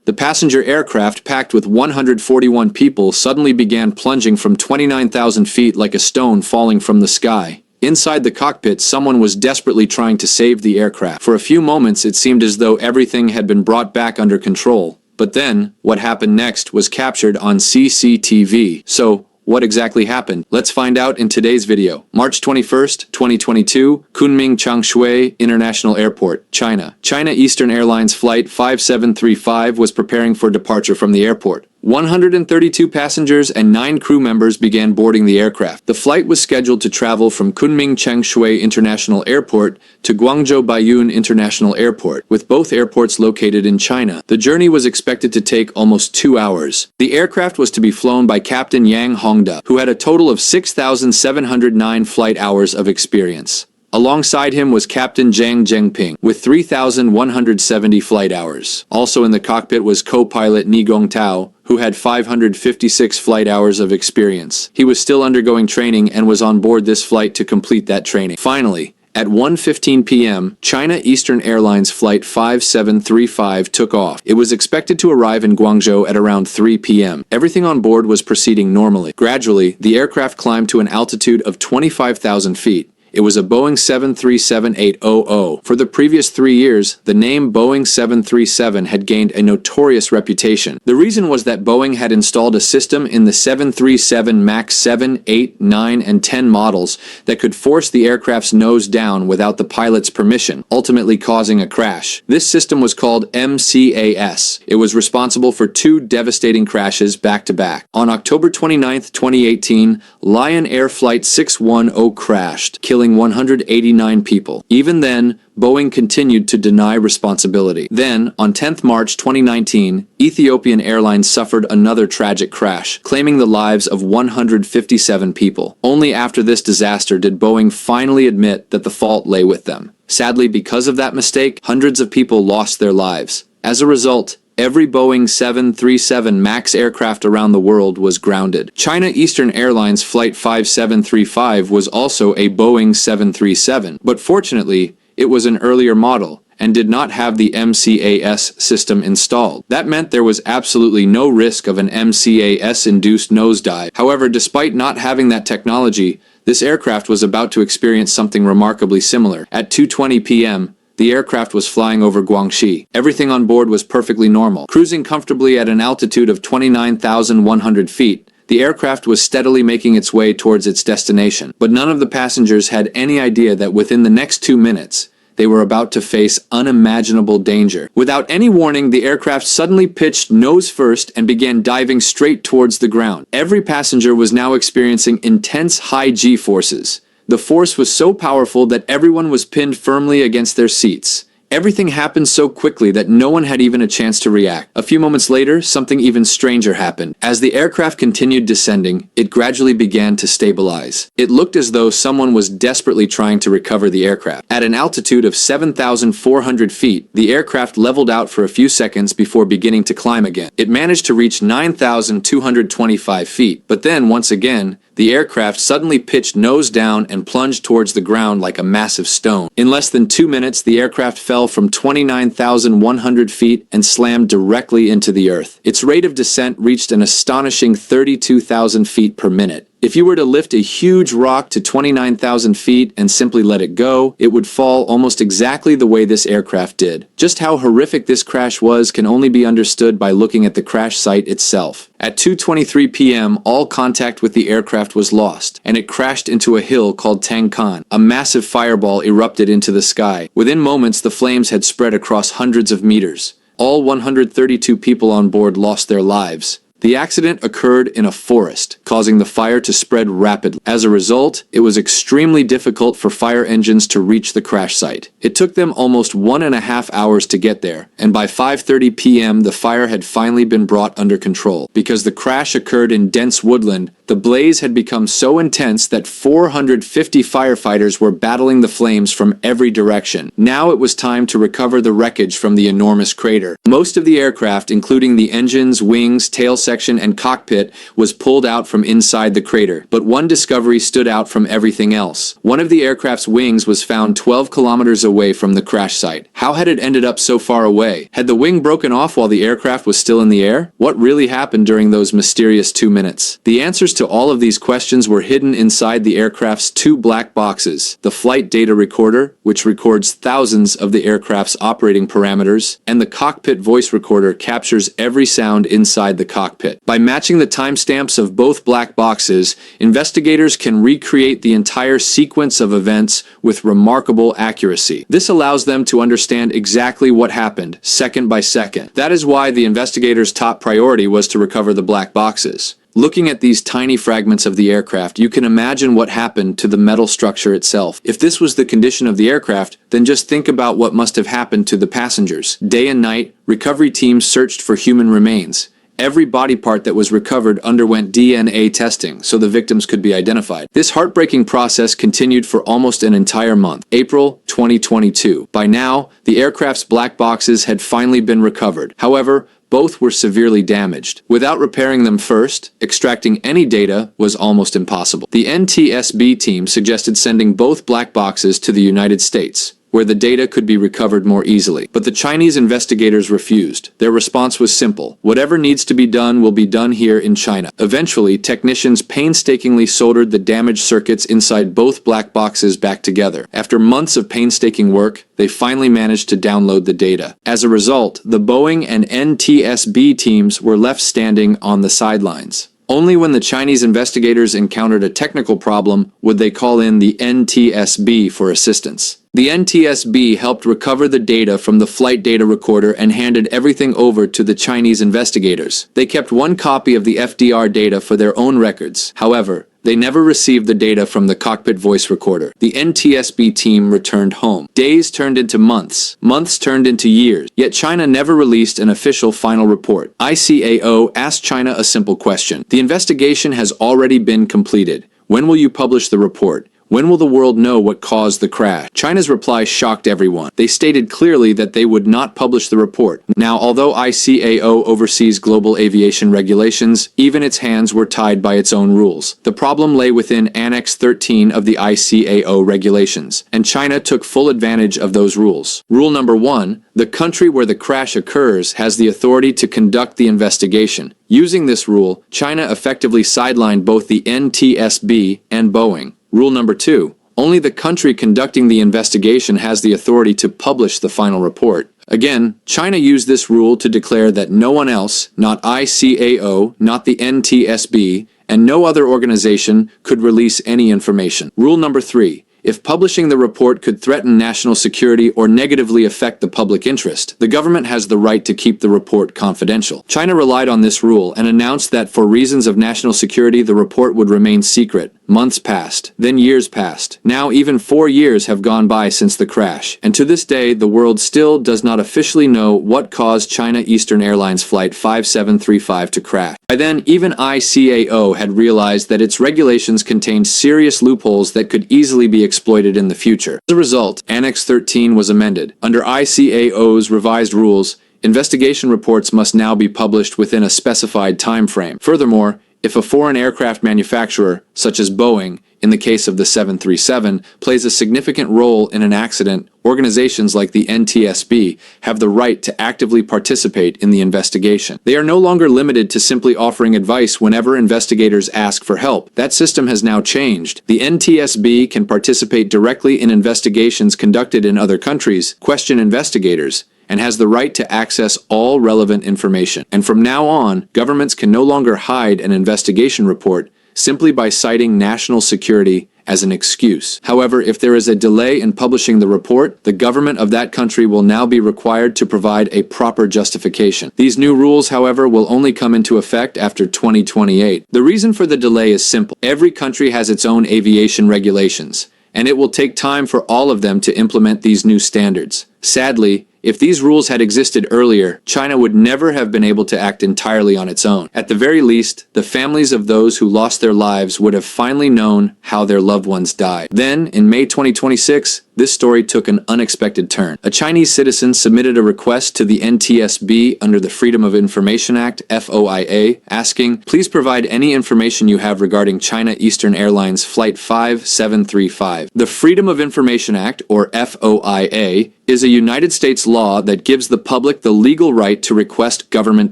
The passenger aircraft, packed with 141 people, suddenly began plunging from 29,000 feet like a stone falling from the sky. Inside the cockpit, someone was desperately trying to save the aircraft. For a few moments, it seemed as though everything had been brought back under control. But then, what happened next was captured on CCTV. So, what exactly happened? Let's find out in today's video. March 21st, 2022, Kunming Changshui International Airport, China. China Eastern Airlines Flight 5735 was preparing for departure from the airport. 132 passengers and 9 crew members began boarding the aircraft. The flight was scheduled to travel from Kunming Changshui International Airport to Guangzhou Baiyun International Airport, with both airports located in China. The journey was expected to take almost 2 hours. The aircraft was to be flown by Captain Yang Hongda, who had a total of 6,709 flight hours of experience. Alongside him was Captain Zhang Zhengping, with 3,170 flight hours. Also in the cockpit was co-pilot Ni Gongtao, who had 556 flight hours of experience. He was still undergoing training and was on board this flight to complete that training. Finally, at 1:15 p.m., China Eastern Airlines Flight 5735 took off. It was expected to arrive in Guangzhou at around 3 p.m. Everything on board was proceeding normally. Gradually, the aircraft climbed to an altitude of 25,000 feet. It was a Boeing 737-800. For the previous 3 years, the name Boeing 737 had gained a notorious reputation. The reason was that Boeing had installed a system in the 737 MAX 7, 8, 9, and 10 models that could force the aircraft's nose down without the pilot's permission, ultimately causing a crash. This system was called MCAS. It was responsible for 2 devastating crashes back-to-back. On October 29, 2018, Lion Air Flight 610 crashed, killing 189 people. Even then, Boeing continued to deny responsibility. Then, on 10 March 2019, Ethiopian Airlines suffered another tragic crash, claiming the lives of 157 people. Only after this disaster did Boeing finally admit that the fault lay with them. Sadly, because of that mistake, hundreds of people lost their lives. As a result, every Boeing 737 MAX aircraft around the world was grounded. China Eastern Airlines Flight 5735 was also a Boeing 737, but fortunately, it was an earlier model and did not have the MCAS system installed. That meant there was absolutely no risk of an MCAS-induced nosedive. However, despite not having that technology, this aircraft was about to experience something remarkably similar. At 2:20 p.m., the aircraft was flying over Guangxi. Everything on board was perfectly normal. Cruising comfortably at an altitude of 29,100 feet, the aircraft was steadily making its way towards its destination. But none of the passengers had any idea that within the next 2 minutes, they were about to face unimaginable danger. Without any warning, the aircraft suddenly pitched nose first and began diving straight towards the ground. Every passenger was now experiencing intense high G-forces. The force was so powerful that everyone was pinned firmly against their seats. Everything happened so quickly that no one had even a chance to react. A few moments later, something even stranger happened. As the aircraft continued descending, it gradually began to stabilize. It looked as though someone was desperately trying to recover the aircraft. At an altitude of 7,400 feet, the aircraft leveled out for a few seconds before beginning to climb again. It managed to reach 9,225 feet, but then, once again, the aircraft suddenly pitched nose down and plunged towards the ground like a massive stone. In less than 2 minutes, the aircraft fell from 29,100 feet and slammed directly into the earth. Its rate of descent reached an astonishing 32,000 feet per minute. If you were to lift a huge rock to 29,000 feet and simply let it go, it would fall almost exactly the way this aircraft did. Just how horrific this crash was can only be understood by looking at the crash site itself. At 2:23 p.m., all contact with the aircraft was lost, and it crashed into a hill called Tangkan. A massive fireball erupted into the sky. Within moments, the flames had spread across hundreds of meters. All 132 people on board lost their lives. The accident occurred in a forest, causing the fire to spread rapidly. As a result, it was extremely difficult for fire engines to reach the crash site. It took them almost 1.5 hours to get there, and by 5:30 p.m. the fire had finally been brought under control. Because the crash occurred in dense woodland, The blaze had become so intense that 450 firefighters were battling the flames from every direction. Now it was time to recover the wreckage from the enormous crater. Most of the aircraft, including the engines, wings, tail section, and cockpit, was pulled out from inside the crater. But one discovery stood out from everything else. One of the aircraft's wings was found 12 kilometers away from the crash site. How had it ended up so far away? Had the wing broken off while the aircraft was still in the air? What really happened during those mysterious 2 minutes? The answers to all of these questions were hidden inside the aircraft's two black boxes: the flight data recorder, which records thousands of the aircraft's operating parameters, and the cockpit voice recorder captures every sound inside the cockpit. By matching the timestamps of both black boxes, investigators can recreate the entire sequence of events with remarkable accuracy. This allows them to understand exactly what happened, second by second. That is why the investigators' top priority was to recover the black boxes. Looking at these tiny fragments of the aircraft, you can imagine what happened to the metal structure itself. If this was the condition of the aircraft, then just think about what must have happened to the passengers. Day and night, recovery teams searched for human remains. Every body part that was recovered underwent DNA testing so the victims could be identified. This heartbreaking process continued for almost an entire month. April 2022. By now, the aircraft's black boxes had finally been recovered. However, both were severely damaged. Without repairing them first, extracting any data was almost impossible. The NTSB team suggested sending both black boxes to the United States, where the data could be recovered more easily. But the Chinese investigators refused. Their response was simple: whatever needs to be done will be done here in China. Eventually, technicians painstakingly soldered the damaged circuits inside both black boxes back together. After months of painstaking work, they finally managed to download the data. As a result, the Boeing and NTSB teams were left standing on the sidelines. Only when the Chinese investigators encountered a technical problem would they call in the NTSB for assistance. The NTSB helped recover the data from the flight data recorder and handed everything over to the Chinese investigators. They kept one copy of the FDR data for their own records. However, they never received the data from the cockpit voice recorder. The NTSB team returned home. Days turned into months. Months turned into years. Yet China never released an official final report. ICAO asked China a simple question. The investigation has already been completed. When will you publish the report? When will the world know what caused the crash? China's reply shocked everyone. They stated clearly that they would not publish the report. Now, although ICAO oversees global aviation regulations, even its hands were tied by its own rules. The problem lay within Annex 13 of the ICAO regulations, and China took full advantage of those rules. Rule number 1, the country where the crash occurs has the authority to conduct the investigation. Using this rule, China effectively sidelined both the NTSB and Boeing. Rule number 2, only the country conducting the investigation has the authority to publish the final report. Again, China used this rule to declare that no one else, not ICAO, not the NTSB, and no other organization could release any information. Rule number 3, if publishing the report could threaten national security or negatively affect the public interest, the government has the right to keep the report confidential. China relied on this rule and announced that for reasons of national security, the report would remain secret. Months passed, then years passed. Now even 4 years have gone by since the crash, and to this day the world still does not officially know what caused China Eastern Airlines Flight 5735 to crash. By then, even ICAO had realized that its regulations contained serious loopholes that could easily be exploited in the future. As a result, Annex 13 was amended. Under ICAO's revised rules, investigation reports must now be published within a specified time frame. Furthermore, if a foreign aircraft manufacturer, such as Boeing, in the case of the 737, plays a significant role in an accident, organizations like the NTSB have the right to actively participate in the investigation. They are no longer limited to simply offering advice whenever investigators ask for help. That system has now changed. The NTSB can participate directly in investigations conducted in other countries, question investigators, and has the right to access all relevant information. And from now on, governments can no longer hide an investigation report simply by citing national security as an excuse. However, if there is a delay in publishing the report, the government of that country will now be required to provide a proper justification. These new rules, however, will only come into effect after 2028. The reason for the delay is simple. Every country has its own aviation regulations, and it will take time for all of them to implement these new standards. Sadly, If these rules had existed earlier, China would never have been able to act entirely on its own. At the very least, the families of those who lost their lives would have finally known how their loved ones died. Then, in May 2026, this story took an unexpected turn. A Chinese citizen submitted a request to the NTSB under the Freedom of Information Act, FOIA, asking, "Please provide any information you have regarding China Eastern Airlines Flight 5735. The Freedom of Information Act, or FOIA, is a United States law that gives the public the legal right to request government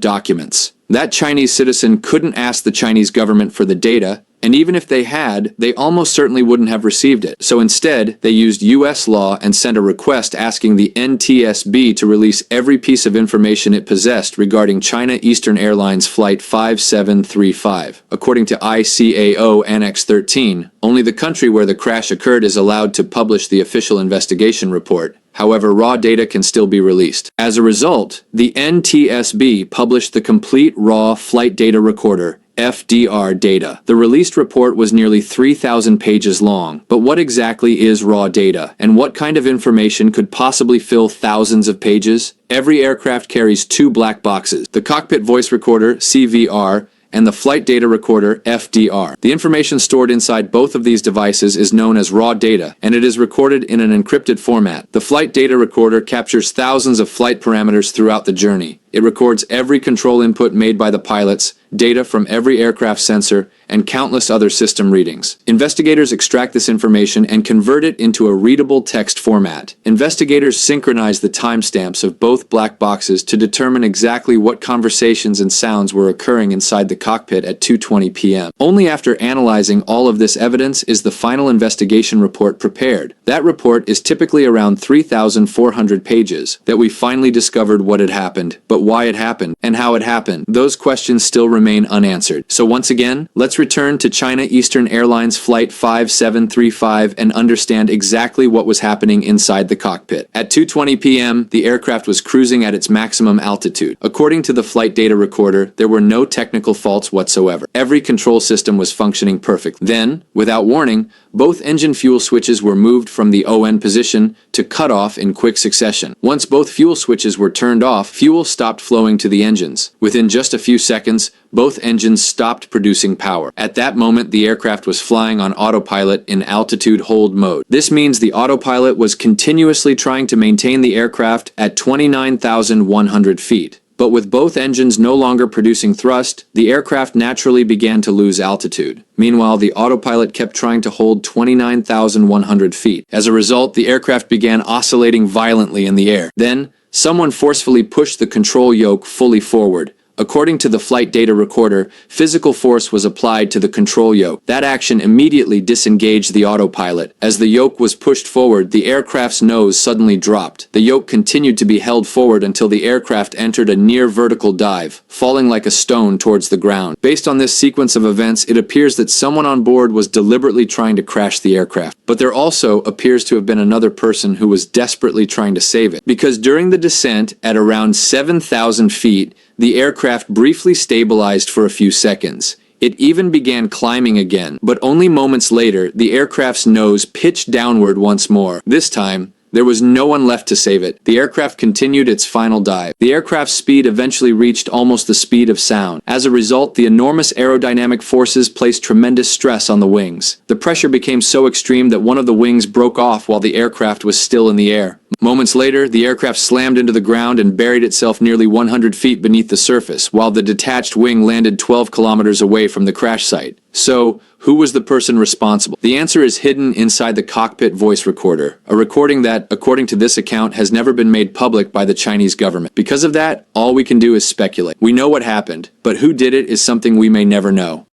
documents. That Chinese citizen couldn't ask the Chinese government for the data, and even if they had, they almost certainly wouldn't have received it. So instead, they used US law and sent a request asking the NTSB to release every piece of information it possessed regarding China Eastern Airlines Flight 5735. According to ICAO Annex 13, only the country where the crash occurred is allowed to publish the official investigation report. However, raw data can still be released. As a result, the NTSB published the complete raw flight data recorder, FDR data. The released report was nearly 3,000 pages long. But what exactly is raw data? And what kind of information could possibly fill thousands of pages? Every aircraft carries two black boxes: the cockpit voice recorder, CVR, and the flight data recorder, FDR. The information stored inside both of these devices is known as raw data, and it is recorded in an encrypted format. The flight data recorder captures thousands of flight parameters throughout the journey. It records every control input made by the pilots, data from every aircraft sensor, and countless other system readings. Investigators extract this information and convert it into a readable text format. Investigators synchronize the timestamps of both black boxes to determine exactly what conversations and sounds were occurring inside the cockpit at 2:20 p.m. Only after analyzing all of this evidence is the final investigation report prepared. That report is typically around 3,400 pages. That we finally discovered what had happened, but why it happened, and how it happened. Those questions still remain unanswered. So once again, let's return to China Eastern Airlines Flight 5735 and understand exactly what was happening inside the cockpit. At 2:20 p.m., the aircraft was cruising at its maximum altitude. According to the flight data recorder, there were no technical faults whatsoever. Every control system was functioning perfectly. Then, without warning, both engine fuel switches were moved from the ON position to cutoff in quick succession. Once both fuel switches were turned off, fuel stopped flowing to the engines. Within just a few seconds, both engines stopped producing power. At that moment, the aircraft was flying on autopilot in altitude hold mode. This means the autopilot was continuously trying to maintain the aircraft at 29,100 feet. But with both engines no longer producing thrust, the aircraft naturally began to lose altitude. Meanwhile, the autopilot kept trying to hold 29,100 feet. As a result, the aircraft began oscillating violently in the air. Then, someone forcefully pushed the control yoke fully forward. According to the flight data recorder, physical force was applied to the control yoke. That action immediately disengaged the autopilot. As the yoke was pushed forward, the aircraft's nose suddenly dropped. The yoke continued to be held forward until the aircraft entered a near vertical dive, falling like a stone towards the ground. Based on this sequence of events, it appears that someone on board was deliberately trying to crash the aircraft. But there also appears to have been another person who was desperately trying to save it. Because during the descent at around 7,000 feet, the aircraft briefly stabilized for a few seconds. It even began climbing again, but only moments later, the aircraft's nose pitched downward once more. This time, there was no one left to save it. The aircraft continued its final dive. The aircraft's speed eventually reached almost the speed of sound. As a result, the enormous aerodynamic forces placed tremendous stress on the wings. The pressure became so extreme that one of the wings broke off while the aircraft was still in the air. Moments later, the aircraft slammed into the ground and buried itself nearly 100 feet beneath the surface, while the detached wing landed 12 kilometers away from the crash site. So, who was the person responsible? The answer is hidden inside the cockpit voice recorder, a recording that, according to this account, has never been made public by the Chinese government. Because of that, all we can do is speculate. We know what happened, but who did it is something we may never know.